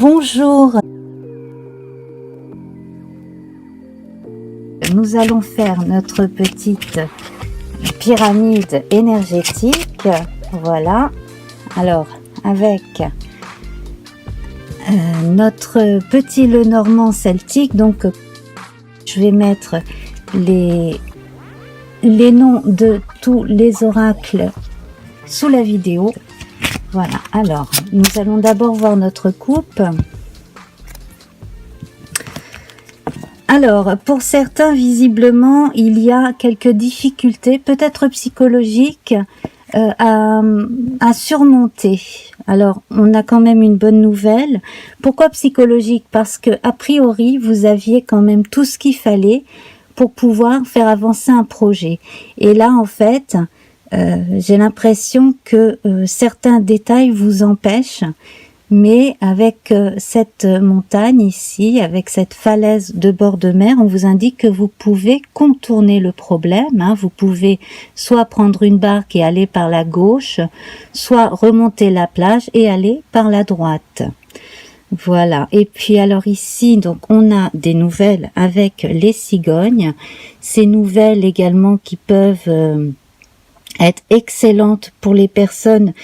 Bonjour. Nous allons faire notre petite pyramide énergétique. Voilà. Alors, avec notre petit Lenormand celtique, donc je vais mettre les noms de tous les oracles sous la vidéo. Voilà, alors, nous allons d'abord voir notre coupe. Alors, pour certains, visiblement, il y a quelques difficultés, peut-être psychologiques, à surmonter. Alors, on a quand même une bonne nouvelle. Pourquoi psychologique? Parce que, a priori, vous aviez quand même tout ce qu'il fallait pour pouvoir faire avancer un projet. Et là, en fait, j'ai l'impression que certains détails vous empêchent, mais avec cette montagne ici, avec cette falaise de bord de mer, on vous indique que vous pouvez contourner le problème. Hein. Vous pouvez soit prendre une barque et aller par la gauche, soit remonter la plage et aller par la droite. Voilà. Et puis alors ici, donc on a des nouvelles avec les cigognes. Ces nouvelles également qui peuvent être excellente pour les personnes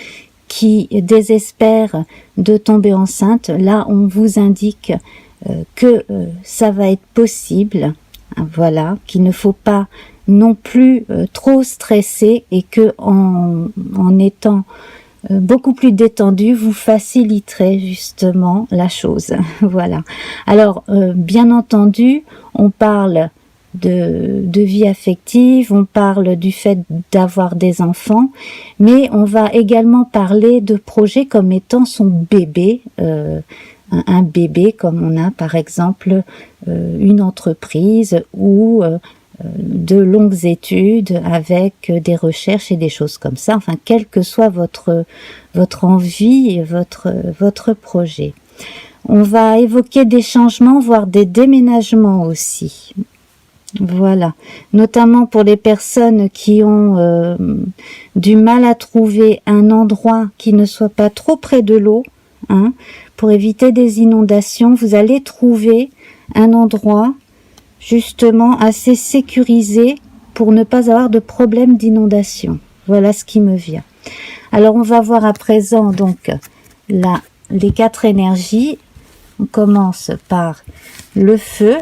qui désespèrent de tomber enceinte. Là, on vous indique que ça va être possible. Voilà, qu'il ne faut pas non plus trop stresser et que en étant beaucoup plus détendu, vous faciliterez justement la chose. Voilà. Alors, bien entendu, on parle de vie affective, on parle du fait d'avoir des enfants, mais on va également parler de projets comme étant son bébé, un bébé comme on a par exemple une entreprise ou de longues études avec des recherches et des choses comme ça, enfin quelle que soit votre envie et votre projet. On va évoquer des changements, voire des déménagements aussi. Voilà, notamment pour les personnes qui ont du mal à trouver un endroit qui ne soit pas trop près de l'eau, hein, pour éviter des inondations, vous allez trouver un endroit justement assez sécurisé pour ne pas avoir de problème d'inondation. Voilà ce qui me vient. Alors on va voir à présent donc là les 4 énergies. On commence par le feu,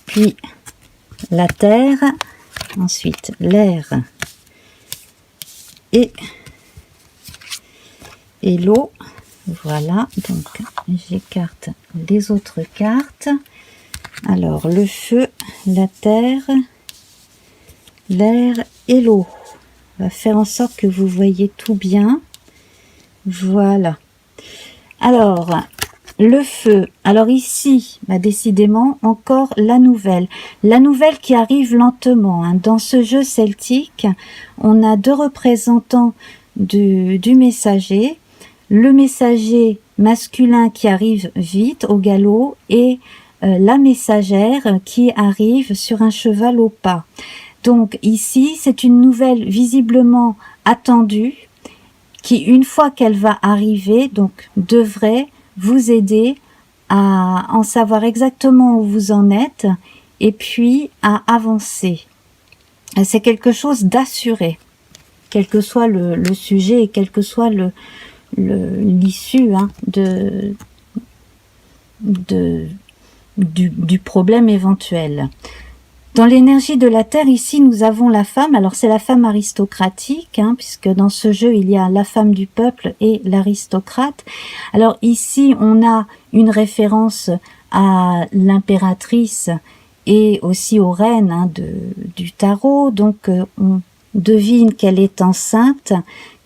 puis la terre, ensuite l'air et l'eau. Voilà, donc j'écarte les autres cartes. Alors le feu, la terre, l'air et l'eau. On va faire en sorte que vous voyez tout bien. Voilà. Alors, le feu. Alors ici, décidément, encore la nouvelle. La nouvelle qui arrive lentement. Hein. Dans ce jeu celtique, on a 2 représentants du messager. Le messager masculin qui arrive vite au galop et la messagère qui arrive sur un cheval au pas. Donc ici, c'est une nouvelle visiblement attendue qui, une fois qu'elle va arriver, donc devrait vous aider à en savoir exactement où vous en êtes et puis à avancer. C'est quelque chose d'assuré, quel que soit le sujet et quel que soit l'issue hein, du problème éventuel. Dans l'énergie de la terre, ici, nous avons la femme. Alors, c'est la femme aristocratique, hein, puisque dans ce jeu, il y a la femme du peuple et l'aristocrate. Alors, ici, on a une référence à l'impératrice et aussi aux reines hein, du tarot. Donc, on devine qu'elle est enceinte,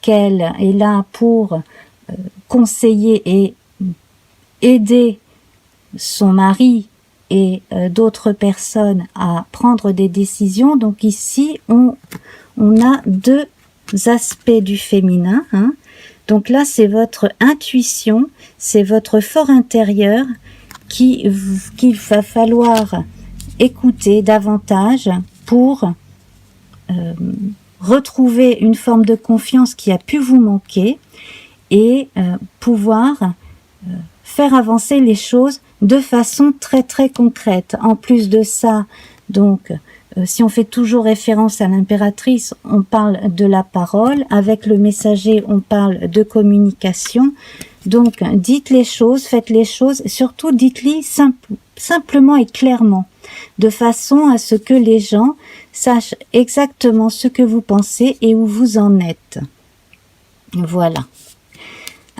qu'elle est là pour conseiller et aider son mari et d'autres personnes à prendre des décisions. Donc ici, on a 2 aspects du féminin. Hein. Donc là, c'est votre intuition, c'est votre fort intérieur qu'il va falloir écouter davantage pour retrouver une forme de confiance qui a pu vous manquer et pouvoir faire avancer les choses de façon très très concrète. En plus de ça, donc, si on fait toujours référence à l'impératrice, on parle de la parole. Avec le messager, on parle de communication. Donc, dites les choses, faites les choses, surtout dites-les simplement et clairement, de façon à ce que les gens sachent exactement ce que vous pensez et où vous en êtes. Voilà.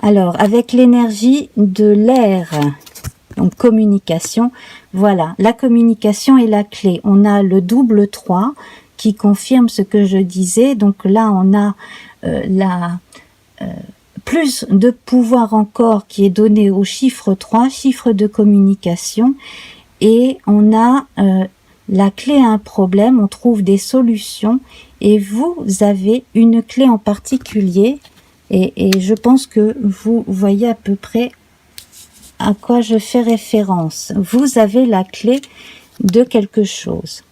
Alors, avec l'énergie de l'air, donc communication, voilà, la communication est la clé. On a le double 3 qui confirme ce que je disais. Donc là, on a plus de pouvoir encore qui est donné au chiffre 3, chiffre de communication. Et on a la clé à un problème, on trouve des solutions. Et vous avez une clé en particulier. Et je pense que vous voyez à peu près à quoi je fais référence. Vous avez la clé de quelque chose.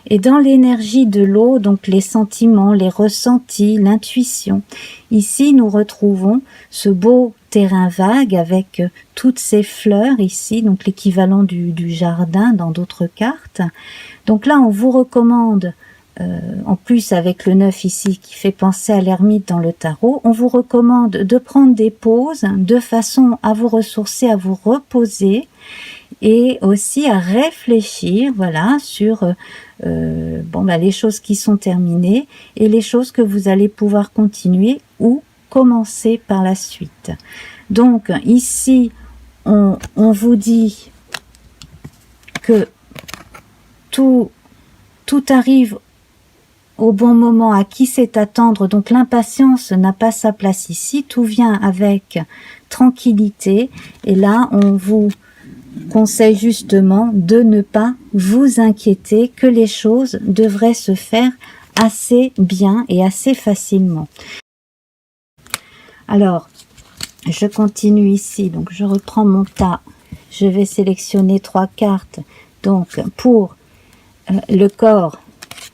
Et dans l'énergie de l'eau, donc les sentiments, les ressentis, l'intuition, ici nous retrouvons ce beau terrain vague avec toutes ces fleurs ici, donc l'équivalent du jardin dans d'autres cartes. Donc là, on vous recommande, en plus avec le 9 ici qui fait penser à l'ermite dans le tarot, on vous recommande de prendre des pauses de façon à vous ressourcer, à vous reposer et aussi à réfléchir, voilà, sur les choses qui sont terminées et les choses que vous allez pouvoir continuer ou commencer par la suite. Donc ici, on vous dit que tout arrive au bon moment, à qui c'est attendre. Donc l'impatience n'a pas sa place ici, tout vient avec tranquillité. Et là, on vous conseille justement de ne pas vous inquiéter, que les choses devraient se faire assez bien et assez facilement. Alors, je continue ici, donc je reprends mon tas, je vais sélectionner 3 cartes. Donc pour le corps,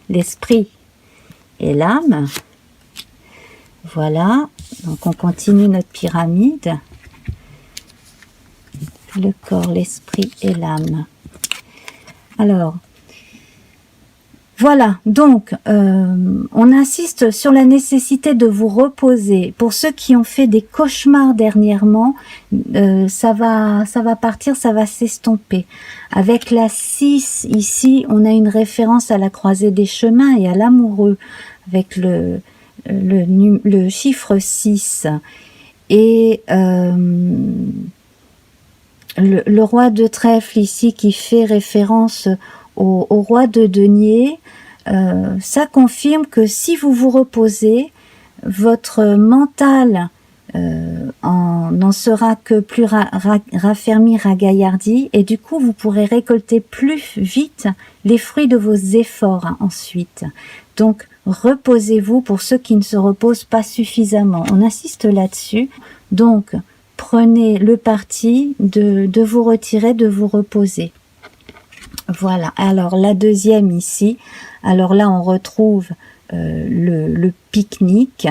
l'esprit et l'âme, voilà, donc on continue notre pyramide, le corps, l'esprit et l'âme. Alors, voilà, donc on insiste sur la nécessité de vous reposer. Pour ceux qui ont fait des cauchemars dernièrement, ça va partir, ça va s'estomper. Avec la 6 ici, on a une référence à la croisée des chemins et à l'amoureux, avec le chiffre 6. Et le roi de trèfle ici qui fait référence au roi de denier, ça confirme que si vous vous reposez, votre mental n'en sera que plus raffermi, ragaillardi, et du coup vous pourrez récolter plus vite les fruits de vos efforts ensuite. Donc reposez-vous pour ceux qui ne se reposent pas suffisamment. On insiste là-dessus. Donc prenez le parti de vous retirer, de vous reposer. Voilà, alors la deuxième ici, alors là on retrouve le pique-nique.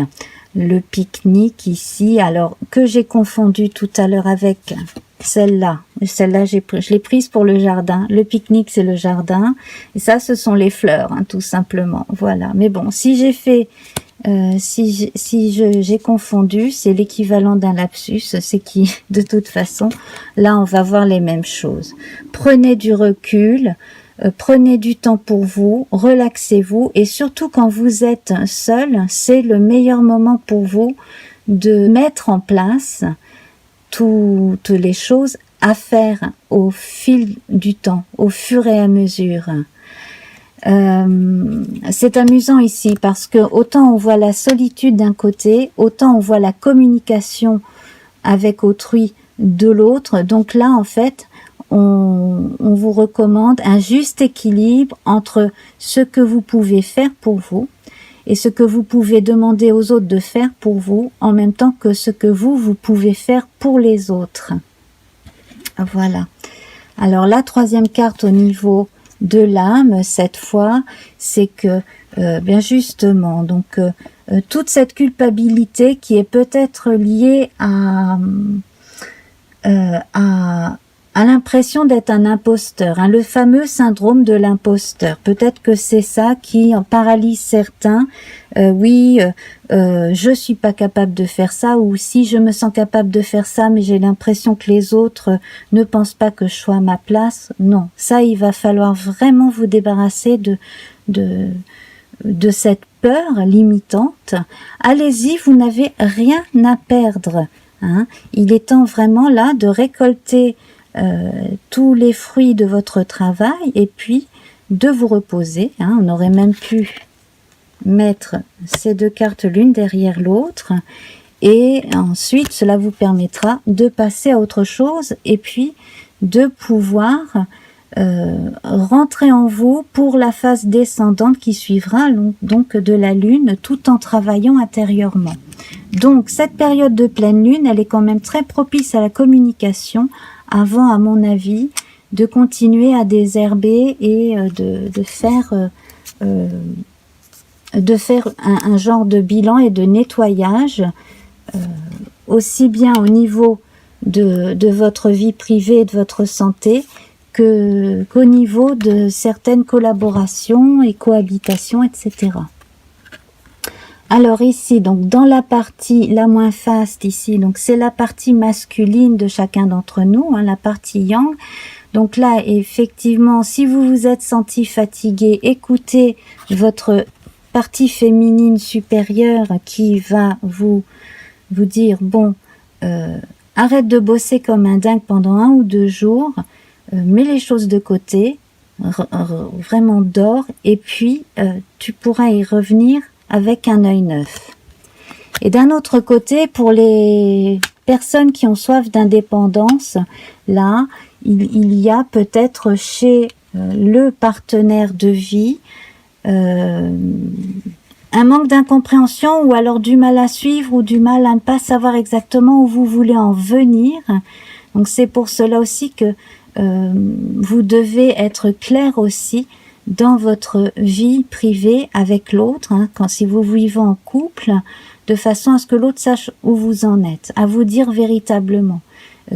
Le pique-nique ici, alors que j'ai confondu tout à l'heure avec celle-là. Celle-là, je l'ai prise pour le jardin. Le pique-nique, c'est le jardin. Et ça, ce sont les fleurs, hein, tout simplement. Voilà. Mais bon, si j'ai fait, j'ai confondu, c'est l'équivalent d'un lapsus. C'est qui, de toute façon, là, on va voir les mêmes choses. Prenez du recul. Prenez du temps pour vous, relaxez-vous et surtout quand vous êtes seul, c'est le meilleur moment pour vous de mettre en place toutes les choses à faire au fil du temps, au fur et à mesure. C'est amusant ici parce que autant on voit la solitude d'un côté, autant on voit la communication avec autrui de l'autre. Donc là, en fait, on vous recommande un juste équilibre entre ce que vous pouvez faire pour vous et ce que vous pouvez demander aux autres de faire pour vous, en même temps que ce que vous pouvez faire pour les autres. Voilà. Alors la troisième carte au niveau de l'âme cette fois, c'est que bien justement, donc toute cette culpabilité qui est peut-être liée à l'impression d'être un imposteur, hein, le fameux syndrome de l'imposteur. Peut-être que c'est ça qui en paralyse certains. Je suis pas capable de faire ça, ou si je me sens capable de faire ça, mais j'ai l'impression que les autres ne pensent pas que je sois à ma place. Non, ça, il va falloir vraiment vous débarrasser de cette peur limitante. Allez-y, vous n'avez rien à perdre. Hein. Il est temps vraiment là de récolter tous les fruits de votre travail et puis de vous reposer. Hein. On aurait même pu mettre ces deux cartes l'une derrière l'autre et ensuite cela vous permettra de passer à autre chose et puis de pouvoir rentrer en vous pour la phase descendante qui suivra, donc de la lune, tout en travaillant intérieurement. Donc cette période de pleine lune, elle est quand même très propice à la communication avant, à mon avis, de continuer à désherber et de faire un genre de bilan et de nettoyage aussi bien au niveau de votre vie privée et de votre santé qu'au niveau de certaines collaborations et cohabitations, etc. Alors ici, donc dans la partie la moins faste ici, donc c'est la partie masculine de chacun d'entre nous, hein, la partie yang. Donc là, effectivement, si vous vous êtes senti fatigué, écoutez votre partie féminine supérieure qui va vous dire, bon, arrête de bosser comme un dingue pendant 1 ou 2 jours, mets les choses de côté, vraiment dors, et puis tu pourras y revenir avec un œil neuf. Et d'un autre côté, pour les personnes qui ont soif d'indépendance, là, il y a peut-être chez le partenaire de vie un manque d'incompréhension ou alors du mal à suivre ou du mal à ne pas savoir exactement où vous voulez en venir. Donc c'est pour cela aussi que vous devez être clair aussi dans votre vie privée avec l'autre, hein, si vous vivez en couple, de façon à ce que l'autre sache où vous en êtes, à vous dire véritablement,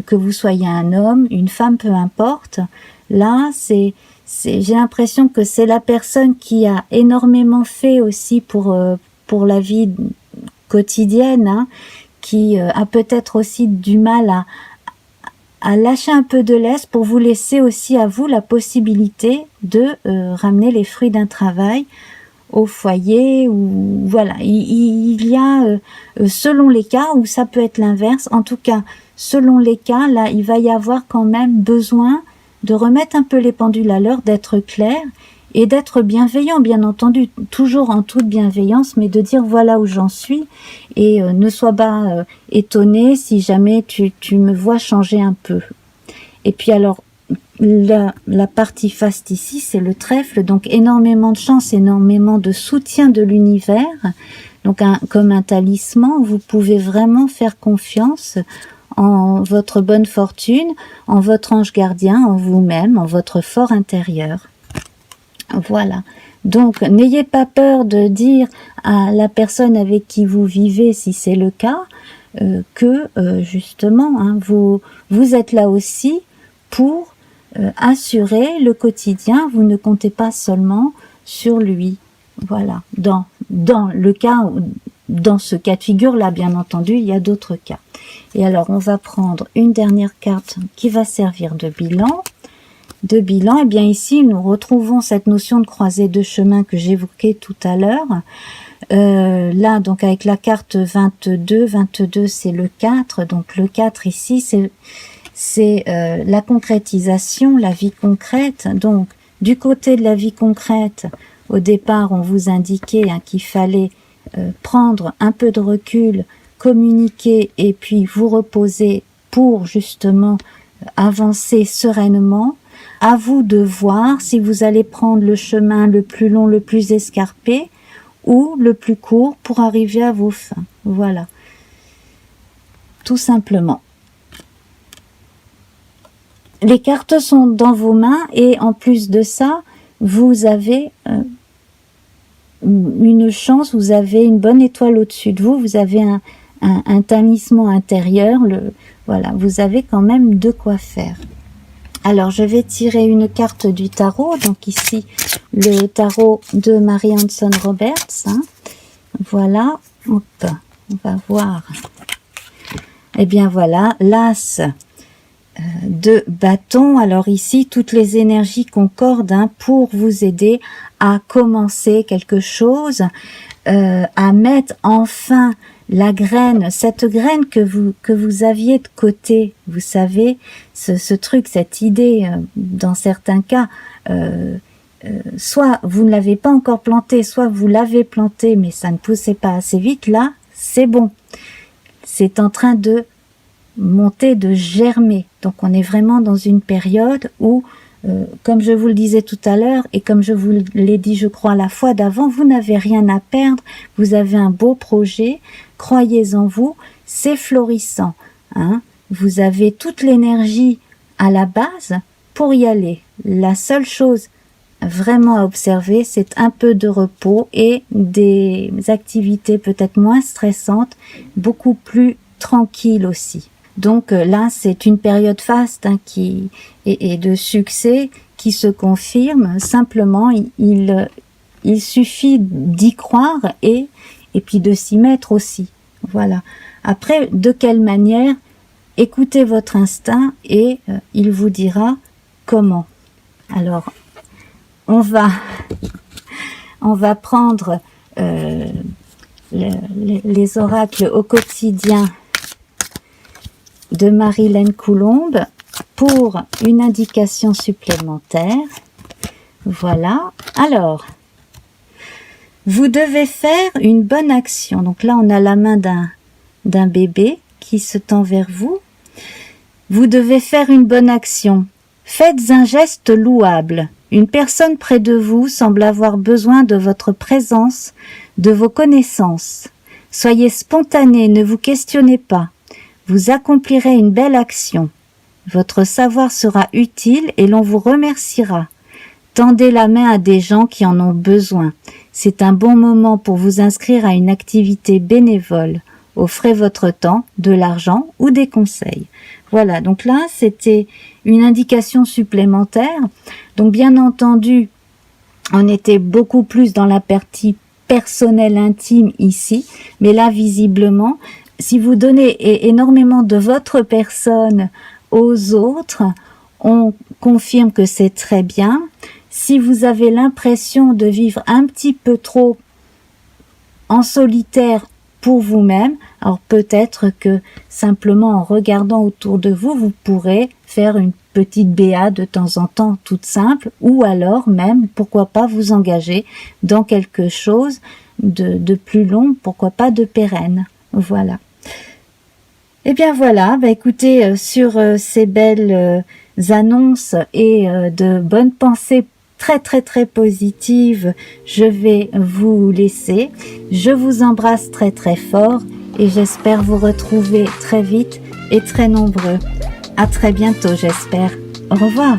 que vous soyez un homme, une femme, peu importe. Là, j'ai l'impression que c'est la personne qui a énormément fait aussi pour la vie quotidienne, hein, qui a peut-être aussi du mal à lâcher un peu de lest pour vous laisser aussi à vous la possibilité de ramener les fruits d'un travail au foyer, ou voilà, il y a selon les cas où ça peut être l'inverse. En tout cas, selon les cas, là, il va y avoir quand même besoin de remettre un peu les pendules à l'heure, d'être clair et d'être bienveillant, bien entendu, toujours en toute bienveillance, mais de dire voilà où j'en suis et ne sois pas étonné si jamais tu me vois changer un peu. Et puis alors, la partie faste ici, c'est le trèfle, donc énormément de chance, énormément de soutien de l'univers, donc comme un talisman, vous pouvez vraiment faire confiance en votre bonne fortune, en votre ange gardien, en vous-même, en votre fort intérieur. Voilà. Donc, n'ayez pas peur de dire à la personne avec qui vous vivez, si c'est le cas, que justement, hein, vous êtes là aussi pour assurer le quotidien. Vous ne comptez pas seulement sur lui. Voilà. Dans le cas, dans ce cas de figure-là, bien entendu, il y a d'autres cas. Et alors, on va prendre une dernière carte qui va servir de bilan. Et bien ici, nous retrouvons cette notion de croisée de chemin que j'évoquais tout à l'heure. Là, donc avec la carte 22, c'est le 4. Donc le 4 ici, c'est la concrétisation, la vie concrète. Donc, du côté de la vie concrète, au départ, on vous indiquait qu'il fallait prendre un peu de recul, communiquer et puis vous reposer pour justement avancer sereinement. À vous de voir si vous allez prendre le chemin le plus long, le plus escarpé ou le plus court pour arriver à vos fins. Voilà. Tout simplement. Les cartes sont dans vos mains et en plus de ça, vous avez une chance, vous avez une bonne étoile au-dessus de vous, vous avez un talisman intérieur, voilà, vous avez quand même de quoi faire. Alors, je vais tirer une carte du tarot, donc ici, le tarot de Mary Hanson Roberts, hein. Voilà, hop, on va voir. Eh bien voilà, l'as de bâton. Alors ici, toutes les énergies concordent, hein, pour vous aider à commencer quelque chose, à mettre enfin la graine, cette graine que vous aviez de côté, vous savez, ce truc, cette idée, dans certains cas, soit vous ne l'avez pas encore planté, soit vous l'avez planté, mais ça ne poussait pas assez vite. Là, c'est bon. C'est en train de monter, de germer. Donc, on est vraiment dans une période où, comme je vous le disais tout à l'heure, et comme je vous l'ai dit, je crois, la fois d'avant, vous n'avez rien à perdre. Vous avez un beau projet. Croyez en vous. C'est florissant, hein. Vous avez toute l'énergie à la base pour y aller. La seule chose vraiment à observer, c'est un peu de repos et des activités peut-être moins stressantes, beaucoup plus tranquilles aussi. Donc là, c'est une période faste, hein, qui est de succès, qui se confirme. Simplement, il suffit d'y croire et puis de s'y mettre aussi. Voilà. Après, de quelle manière? Écoutez votre instinct et il vous dira comment. Alors, on va prendre les oracles au quotidien de Marilène Coulombe pour une indication supplémentaire. Voilà. Alors, vous devez faire une bonne action. Donc là, on a la main d'un bébé qui se tend vers vous. Vous devez faire une bonne action. Faites un geste louable. Une personne près de vous semble avoir besoin de votre présence, de vos connaissances. Soyez spontané, ne vous questionnez pas. Vous accomplirez une belle action. Votre savoir sera utile et l'on vous remerciera. Tendez la main à des gens qui en ont besoin. C'est un bon moment pour vous inscrire à une activité bénévole. Offrez votre temps, de l'argent ou des conseils. Voilà, donc là, c'était une indication supplémentaire. Donc, bien entendu, on était beaucoup plus dans la partie personnelle, intime ici. Mais là, visiblement, si vous donnez énormément de votre personne aux autres, on confirme que c'est très bien. Si vous avez l'impression de vivre un petit peu trop en solitaire pour vous-même, alors peut-être que simplement en regardant autour de vous, vous pourrez faire une petite BA de temps en temps toute simple, ou alors même, pourquoi pas vous engager dans quelque chose de plus long, pourquoi pas de pérenne. Voilà. Et bien voilà, écoutez, sur ces belles annonces et de bonnes pensées très très très positives, je vais vous laisser. Je vous embrasse très très fort et j'espère vous retrouver très vite et très nombreux. À très bientôt, j'espère. Au revoir.